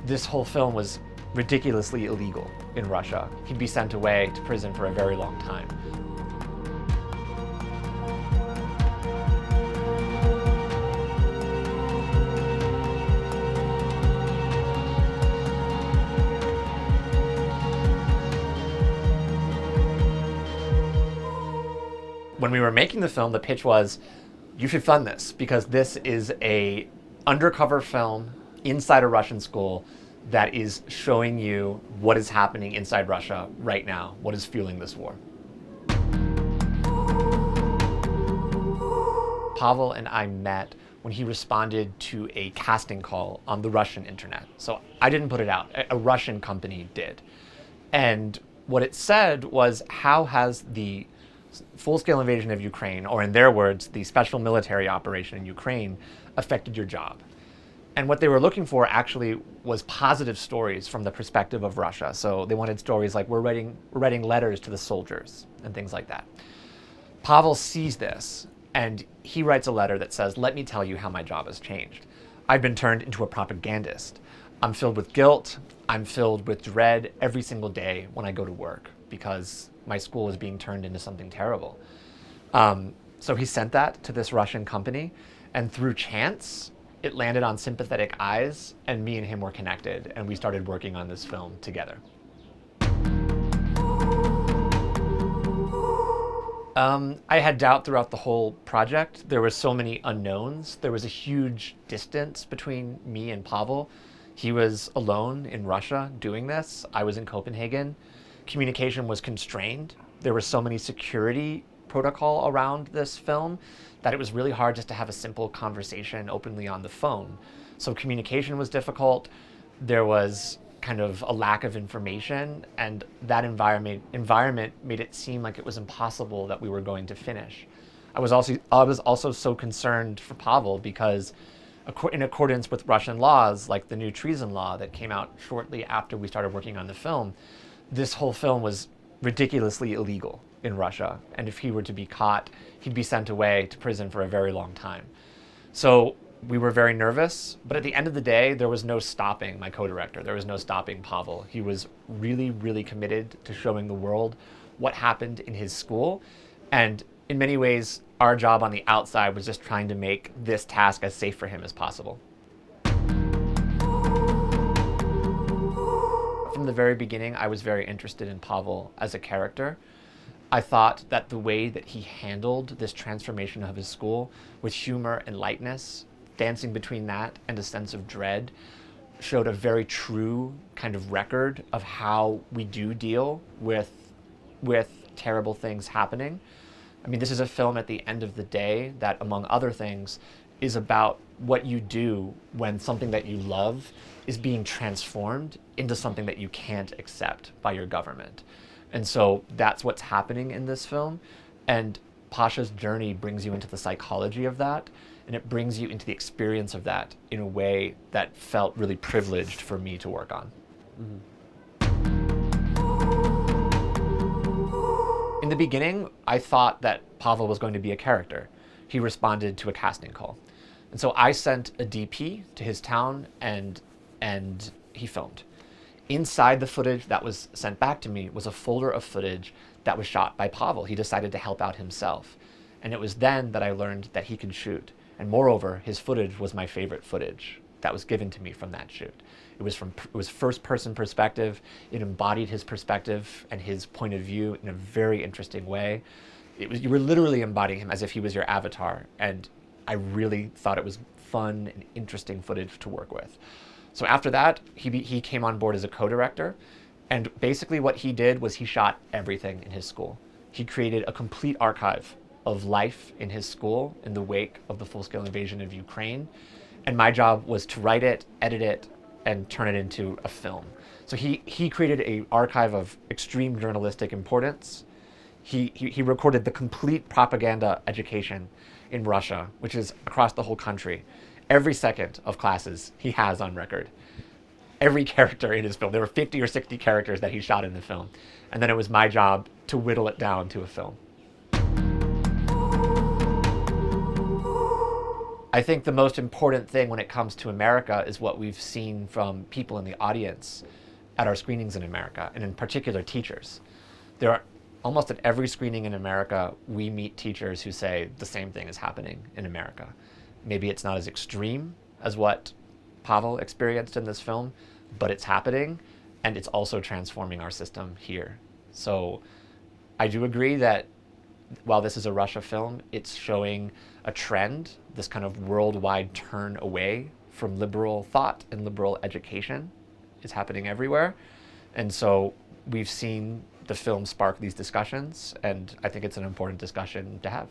This whole film was ridiculously illegal in Russia. He'd be sent away to prison for a very long time. When we were making the film, the pitch was, you should fund this because this is a undercover film inside a Russian school that is showing you what is happening inside Russia right now, what is fueling this war. Pavel and I met when he responded to a casting call on the Russian internet. So I didn't put it out, a Russian company did. And what it said was, how has the full-scale invasion of Ukraine, or in their words, the special military operation in Ukraine, affected your job? And what they were looking for actually was positive stories from the perspective of Russia. So they wanted stories like, we're writing letters to the soldiers and things like that. Pavel sees this and he writes a letter that says, let me tell you how my job has changed. I've been turned into a propagandist. I'm filled with guilt. I'm filled with dread every single day when I go to work because my school is being turned into something terrible. So he sent that to this Russian company, and through chance, it landed on sympathetic eyes, and me and him were connected, and we started working on this film together. I had doubt throughout the whole project. There were so many unknowns. There was a huge distance between me and Pavel. He was alone in Russia doing this. I was in Copenhagen. Communication was constrained. There were so many security protocol around this film that it was really hard just to have a simple conversation openly on the phone. So communication was difficult. There was kind of a lack of information, and that environment made it seem like it was impossible that we were going to finish. I was also so concerned for Pavel because in accordance with Russian laws, like the new treason law that came out shortly after we started working on the film, this whole film was ridiculously illegal in Russia. And if he were to be caught, he'd be sent away to prison for a very long time. So we were very nervous, but at the end of the day, there was no stopping my co-director. There was no stopping Pavel. He was really, really committed to showing the world what happened in his school. And in many ways, our job on the outside was just trying to make this task as safe for him as possible. From the very beginning, I was very interested in Pavel as a character. I thought that the way that he handled this transformation of his school with humor and lightness, dancing between that and a sense of dread, showed a very true kind of record of how we do deal with terrible things happening. I mean, this is a film at the end of the day that, among other things, is about what you do when something that you love is being transformed into something that you can't accept by your government. And so that's what's happening in this film. And Pasha's journey brings you into the psychology of that, and it brings you into the experience of that in a way that felt really privileged for me to work on. In the beginning, I thought that Pavel was going to be a character. He responded to a casting call. And so I sent a DP to his town and he filmed. Inside the footage that was sent back to me was a folder of footage that was shot by Pavel. He decided to help out himself. And it was then that I learned that he could shoot. And moreover, his footage was my favorite footage that was given to me from that shoot. It was first-person perspective. It embodied his perspective and his point of view in a very interesting way. You were literally embodying him as if he was your avatar. And I really thought it was fun and interesting footage to work with. So after that, he came on board as a co-director. And basically what he did was he shot everything in his school. He created a complete archive of life in his school in the wake of the full-scale invasion of Ukraine. And my job was to write it, edit it, and turn it into a film. So he created an archive of extreme journalistic importance. He recorded the complete propaganda education in Russia, which is across the whole country. Every second of classes he has on record. Every character in his film. There were 50 or 60 characters that he shot in the film. And then it was my job to whittle it down to a film. I think the most important thing when it comes to America is what we've seen from people in the audience at our screenings in America, and in particular teachers. There are almost at every screening in America, we meet teachers who say the same thing is happening in America. Maybe it's not as extreme as what Pavel experienced in this film, but it's happening, and it's also transforming our system here. So I do agree that while this is a Russia film, it's showing a trend, this kind of worldwide turn away from liberal thought and liberal education is happening everywhere. And so we've seen the film spark these discussions, and I think it's an important discussion to have.